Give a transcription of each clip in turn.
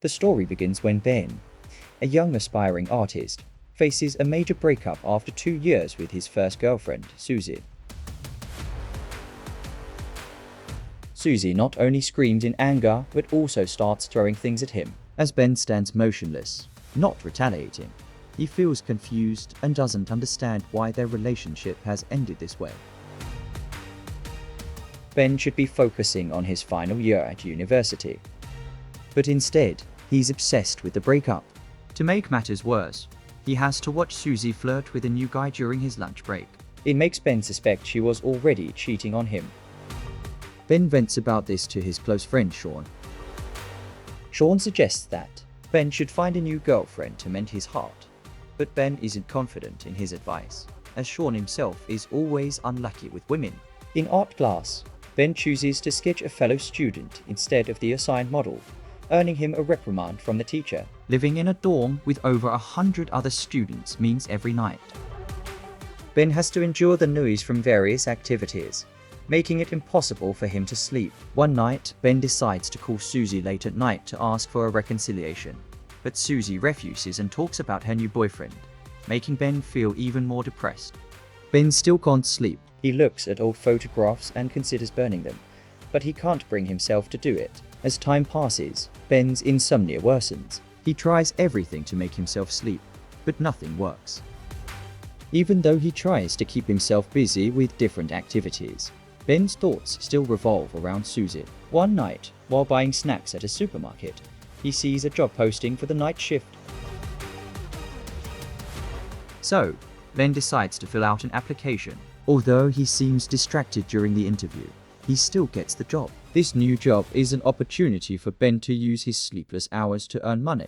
The story begins when Ben, a young aspiring artist, faces a major breakup after 2 years with his first girlfriend, Suzy. Suzy not only screams in anger but also starts throwing things at him. As Ben stands motionless, not retaliating, he feels confused and doesn't understand why their relationship has ended this way. Ben should be focusing on his final year at university, but instead, he's obsessed with the breakup. To make matters worse, he has to watch Suzy flirt with a new guy during his lunch break. It makes Ben suspect she was already cheating on him. Ben vents about this to his close friend Sharon. Sharon suggests that Ben should find a new girlfriend to mend his heart, but Ben isn't confident in his advice, as Sharon himself is always unlucky with women. In art class, Ben chooses to sketch a fellow student instead of the assigned model, earning him a reprimand from the teacher. Living in a dorm with over 100 other students means every night Ben has to endure the noise from various activities, making it impossible for him to sleep. One night, Ben decides to call Suzy late at night to ask for a reconciliation, but Suzy refuses and talks about her new boyfriend, making Ben feel even more depressed. Ben still can't sleep. He looks at old photographs and considers burning them, but he can't bring himself to do it. As time passes, Ben's insomnia worsens. He tries everything to make himself sleep, but nothing works. Even though he tries to keep himself busy with different activities, Ben's thoughts still revolve around Suzy. One night, while buying snacks at a supermarket, he sees a job posting for the night shift. So, Ben decides to fill out an application. Although he seems distracted during the interview, he still gets the job. This new job is an opportunity for Ben to use his sleepless hours to earn money.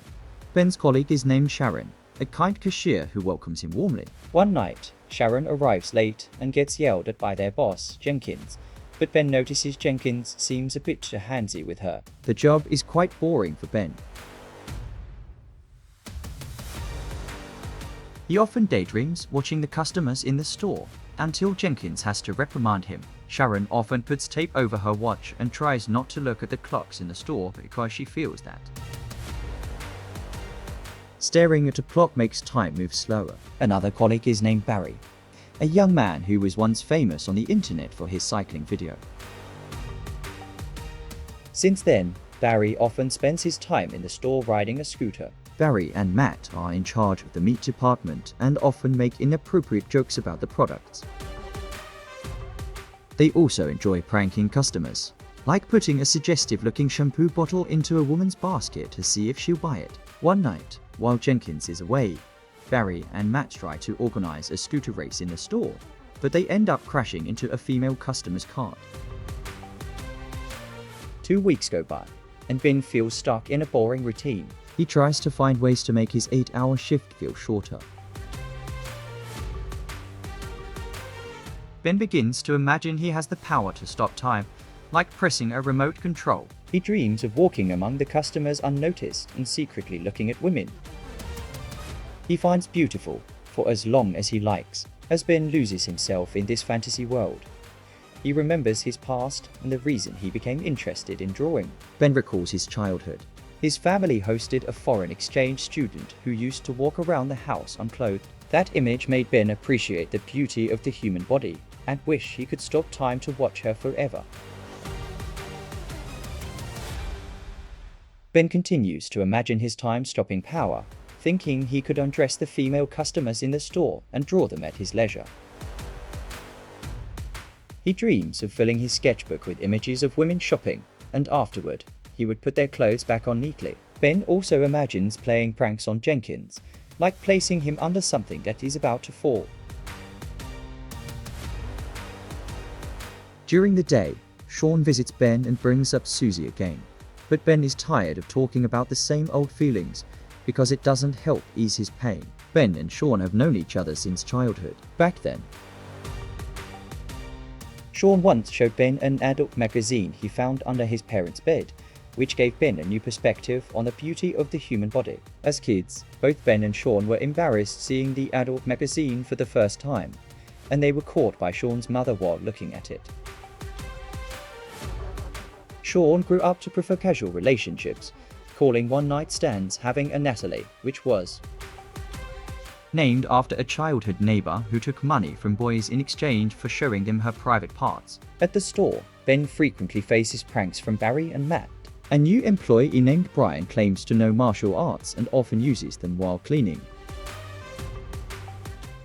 Ben's colleague is named Sharon, a kind cashier who welcomes him warmly. One night, Sharon arrives late and gets yelled at by their boss, Jenkins, but Ben notices Jenkins seems a bit too handsy with her. The job is quite boring for Ben. He often daydreams watching the customers in the store, until Jenkins has to reprimand him. Sharon often puts tape over her watch and tries not to look at the clocks in the store because she feels that staring at a clock makes time move slower. Another colleague is named Barry, a young man who was once famous on the internet for his cycling video. Since then, Barry often spends his time in the store riding a scooter. Barry and Matt are in charge of the meat department and often make inappropriate jokes about the products. They also enjoy pranking customers, like putting a suggestive-looking shampoo bottle into a woman's basket to see if she'll buy it. One night, while Jenkins is away, Barry and Matt try to organize a scooter race in the store, but they end up crashing into a female customer's cart. 2 weeks go by, and Ben feels stuck in a boring routine. He tries to find ways to make his 8-hour shift feel shorter. Ben begins to imagine he has the power to stop time, like pressing a remote control. He dreams of walking among the customers unnoticed and secretly looking at women he finds beautiful for as long as he likes. As Ben loses himself in this fantasy world, he remembers his past and the reason he became interested in drawing. Ben recalls his childhood. His family hosted a foreign exchange student who used to walk around the house unclothed. That image made Ben appreciate the beauty of the human body and wish he could stop time to watch her forever. Ben continues to imagine his time stopping power, thinking he could undress the female customers in the store and draw them at his leisure. He dreams of filling his sketchbook with images of women shopping, and afterward, he would put their clothes back on neatly. Ben also imagines playing pranks on Jenkins, like placing him under something that is about to fall. During the day, Sharon visits Ben and brings up Suzy again, but Ben is tired of talking about the same old feelings because it doesn't help ease his pain. Ben and Sharon have known each other since childhood. Back then, Sharon once showed Ben an adult magazine he found under his parents' bed, which gave Ben a new perspective on the beauty of the human body. As kids, both Ben and Sharon were embarrassed seeing the adult magazine for the first time, and they were caught by Sharon's mother while looking at it. Sharon grew up to prefer casual relationships, calling one-night stands having a Natalie, which was named after a childhood neighbor who took money from boys in exchange for showing them her private parts. At the store, Ben frequently faces pranks from Barry and Matt. A new employee named Brian claims to know martial arts and often uses them while cleaning.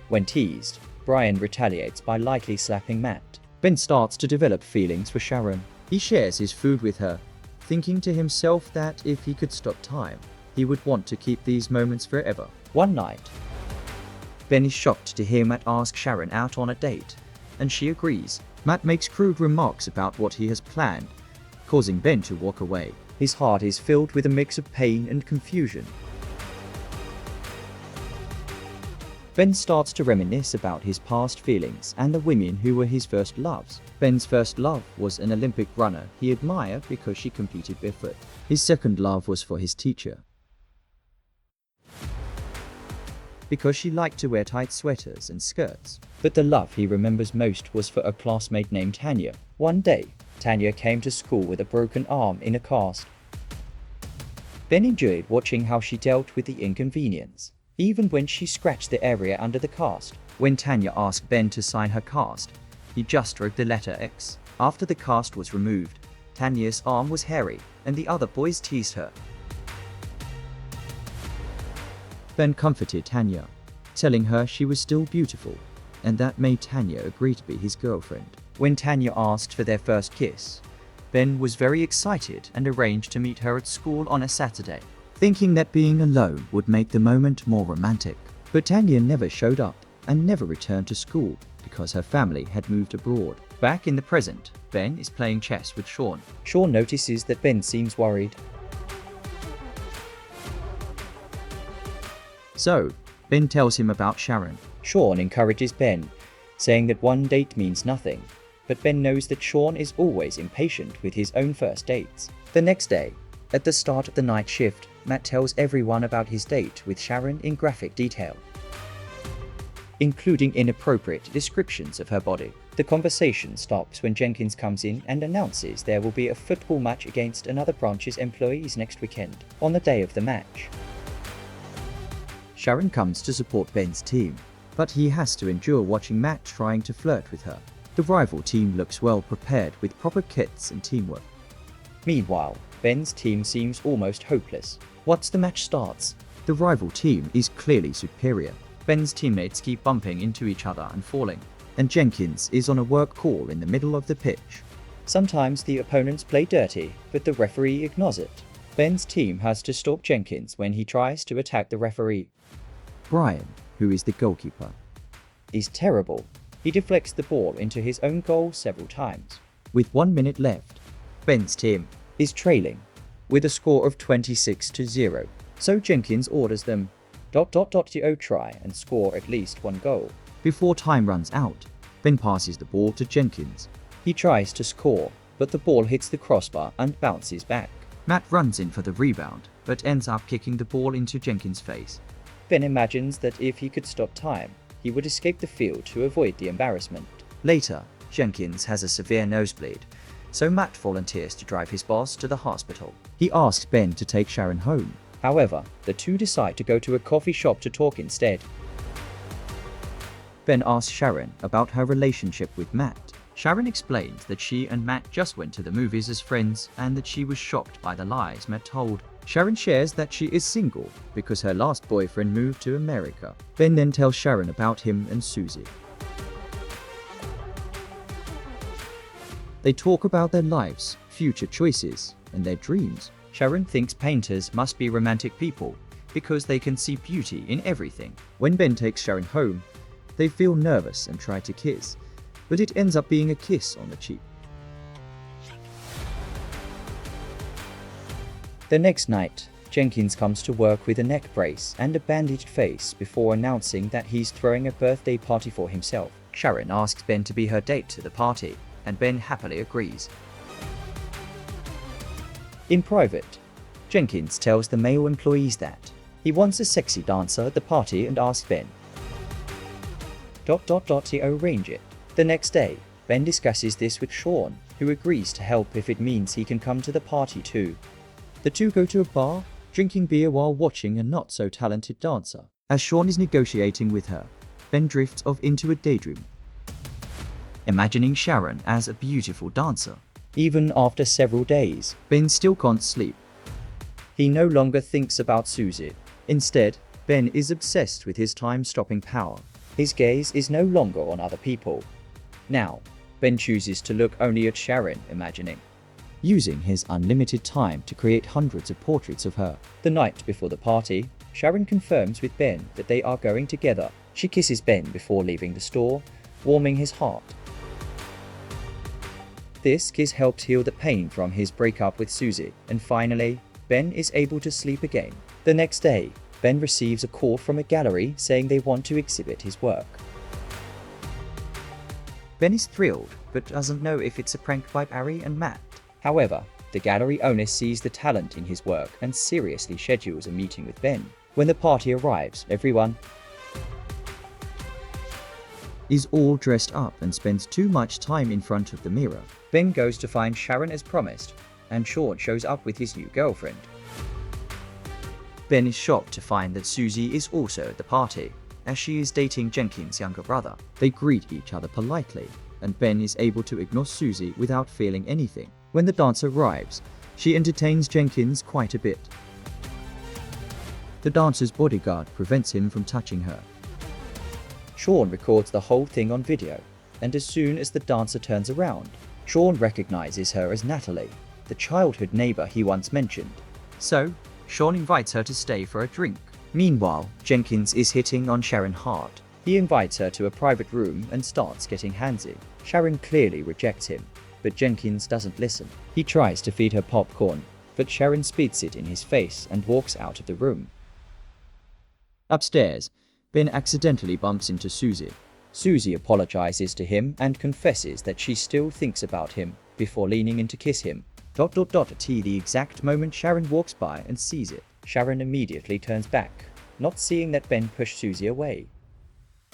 When teased, Brian retaliates by lightly slapping Matt. Ben starts to develop feelings for Sharon. He shares his food with her, thinking to himself that if he could stop time, he would want to keep these moments forever. One night, Ben is shocked to hear Matt ask Sharon out on a date, and she agrees. Matt makes crude remarks about what he has planned, causing Ben to walk away. His heart is filled with a mix of pain and confusion. Ben starts to reminisce about his past feelings and the women who were his first loves. Ben's first love was an Olympic runner he admired because she competed barefoot. His second love was for his teacher, because she liked to wear tight sweaters and skirts. But the love he remembers most was for a classmate named Tanya. One day, Tanya came to school with a broken arm in a cast. Ben enjoyed watching how she dealt with the inconvenience, even when she scratched the area under the cast. When Tanya asked Ben to sign her cast, he just wrote the letter X. After the cast was removed, Tanya's arm was hairy, and the other boys teased her. Ben comforted Tanya, telling her she was still beautiful, and that made Tanya agree to be his girlfriend. When Tanya asked for their first kiss, Ben was very excited and arranged to meet her at school on a Saturday, thinking that being alone would make the moment more romantic. But Tanya never showed up and never returned to school because her family had moved abroad. Back in the present, Ben is playing chess with Sean. Sean notices that Ben seems worried. So, Ben tells him about Sharon. Sean encourages Ben, saying that one date means nothing, but Ben knows that Sean is always impatient with his own first dates. The next day, at the start of the night shift, Matt tells everyone about his date with Sharon in graphic detail, including inappropriate descriptions of her body. The conversation stops when Jenkins comes in and announces there will be a football match against another branch's employees next weekend. On the day of the match, Sharon comes to support Ben's team, but he has to endure watching Matt trying to flirt with her. The rival team looks well prepared with proper kits and teamwork. Meanwhile, Ben's team seems almost hopeless. Once the match starts, the rival team is clearly superior. Ben's teammates keep bumping into each other and falling, and Jenkins is on a work call in the middle of the pitch. Sometimes the opponents play dirty, but the referee ignores it. Ben's team has to stop Jenkins when he tries to attack the referee. Brian, who is the goalkeeper, is terrible. He deflects the ball into his own goal several times. With 1 minute left, Ben's team is trailing with a score of 26-0. So Jenkins orders them to try and score at least one goal. Before time runs out, Ben passes the ball to Jenkins. He tries to score, but the ball hits the crossbar and bounces back. Matt runs in for the rebound, but ends up kicking the ball into Jenkins' face. Ben imagines that if he could stop time, he would escape the field to avoid the embarrassment. Later, Jenkins has a severe nosebleed, so Matt volunteers to drive his boss to the hospital. He asks Ben to take Sharon home. However, the two decide to go to a coffee shop to talk instead. Ben asks Sharon about her relationship with Matt. Sharon explains that she and Matt just went to the movies as friends and that she was shocked by the lies Matt told. Sharon shares that she is single because her last boyfriend moved to America. Ben then tells Sharon about him and Suzy. They talk about their lives, future choices, and their dreams. Sharon thinks painters must be romantic people because they can see beauty in everything. When Ben takes Sharon home, they feel nervous and try to kiss, but it ends up being a kiss on the cheek. The next night, Jenkins comes to work with a neck brace and a bandaged face before announcing that he's throwing a birthday party for himself. Sharon asks Ben to be her date to the party, and Ben happily agrees. In private, Jenkins tells the male employees that he wants a sexy dancer at the party and asks Ben to arrange it. The next day, Ben discusses this with Sean, who agrees to help if it means he can come to the party too. The two go to a bar drinking beer while watching a not-so-talented dancer. As Sharon is negotiating with her, Ben drifts off into a daydream, imagining Sharon as a beautiful dancer. Even after several days, Ben still can't sleep. He no longer thinks about Suzy. Instead, Ben is obsessed with his time-stopping power. His gaze is no longer on other people. Now, Ben chooses to look only at Sharon, imagining, using his unlimited time to create hundreds of portraits of her. The night before the party, Sharon confirms with Ben that they are going together. She kisses Ben before leaving the store, warming his heart. This kiss helped heal the pain from his breakup with Suzy, and finally, Ben is able to sleep again. The next day, Ben receives a call from a gallery saying they want to exhibit his work. Ben is thrilled, but doesn't know if it's a prank by Barry and Matt. However, the gallery owner sees the talent in his work and seriously schedules a meeting with Ben. When the party arrives, everyone is all dressed up and spends too much time in front of the mirror. Ben goes to find Sharon as promised, and Sharon shows up with his new girlfriend. Ben is shocked to find that Suzy is also at the party, as she is dating Jenkins' younger brother. They greet each other politely, and Ben is able to ignore Suzy without feeling anything. When the dancer arrives, she entertains Jenkins quite a bit. The dancer's bodyguard prevents him from touching her. Sharon records the whole thing on video, and as soon as the dancer turns around, Sharon recognizes her as Natalie, the childhood neighbor he once mentioned. So, Sharon invites her to stay for a drink. Meanwhile, Jenkins is hitting on Sharon hard. He invites her to a private room and starts getting handsy. Sharon clearly rejects him, but Jenkins doesn't listen. He tries to feed her popcorn, but Sharon spits it in his face and walks out of the room. Upstairs, Ben accidentally bumps into Suzy. Suzy apologizes to him and confesses that she still thinks about him before leaning in to kiss him. At the exact moment Sharon walks by and sees it, Sharon immediately turns back, not seeing that Ben pushed Suzy away.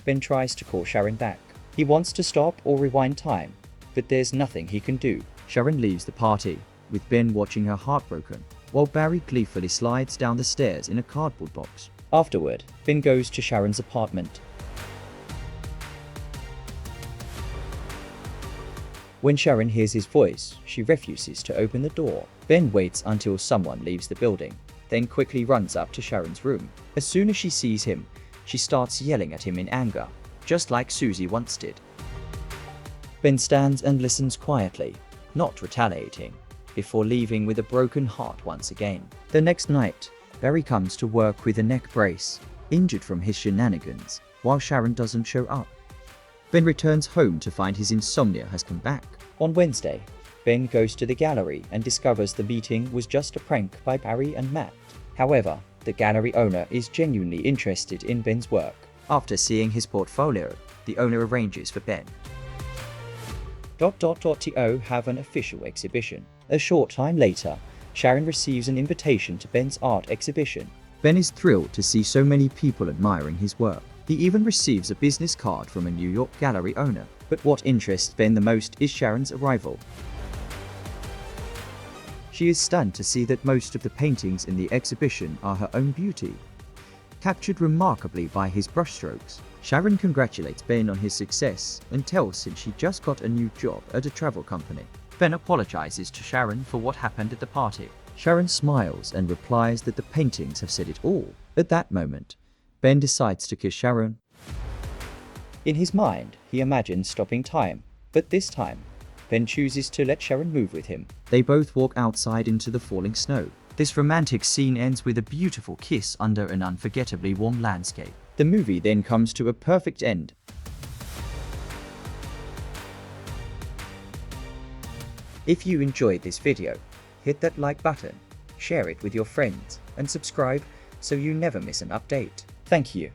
Ben tries to call Sharon back. He wants to stop or rewind time, but there's nothing he can do. Sharon leaves the party, with Ben watching her heartbroken, while Barry gleefully slides down the stairs in a cardboard box. Afterward, Ben goes to Sharon's apartment. When Sharon hears his voice, she refuses to open the door. Ben waits until someone leaves the building, then quickly runs up to Sharon's room. As soon as she sees him, she starts yelling at him in anger, just like Suzy once did. Ben stands and listens quietly, not retaliating, before leaving with a broken heart once again. The next night, Barry comes to work with a neck brace, injured from his shenanigans, while Sharon doesn't show up. Ben returns home to find his insomnia has come back. On Wednesday, Ben goes to the gallery and discovers the meeting was just a prank by Barry and Matt. However, the gallery owner is genuinely interested in Ben's work. After seeing his portfolio, the owner arranges for Ben to have an official exhibition. A short time later, Sharon receives an invitation to Ben's art exhibition. Ben is thrilled to see so many people admiring his work. He even receives a business card from a New York gallery owner. But what interests Ben the most is Sharon's arrival. She is stunned to see that most of the paintings in the exhibition are her own beauty, captured remarkably by his brushstrokes. Sharon congratulates Ben on his success and tells him she just got a new job at a travel company. Ben apologizes to Sharon for what happened at the party. Sharon smiles and replies that the paintings have said it all. At that moment, Ben decides to kiss Sharon. In his mind, he imagines stopping time, but this time, Ben chooses to let Sharon move with him. They both walk outside into the falling snow. This romantic scene ends with a beautiful kiss under an unforgettably warm landscape. The movie then comes to a perfect end. If you enjoyed this video, hit that like button, share it with your friends, and subscribe so you never miss an update. Thank you.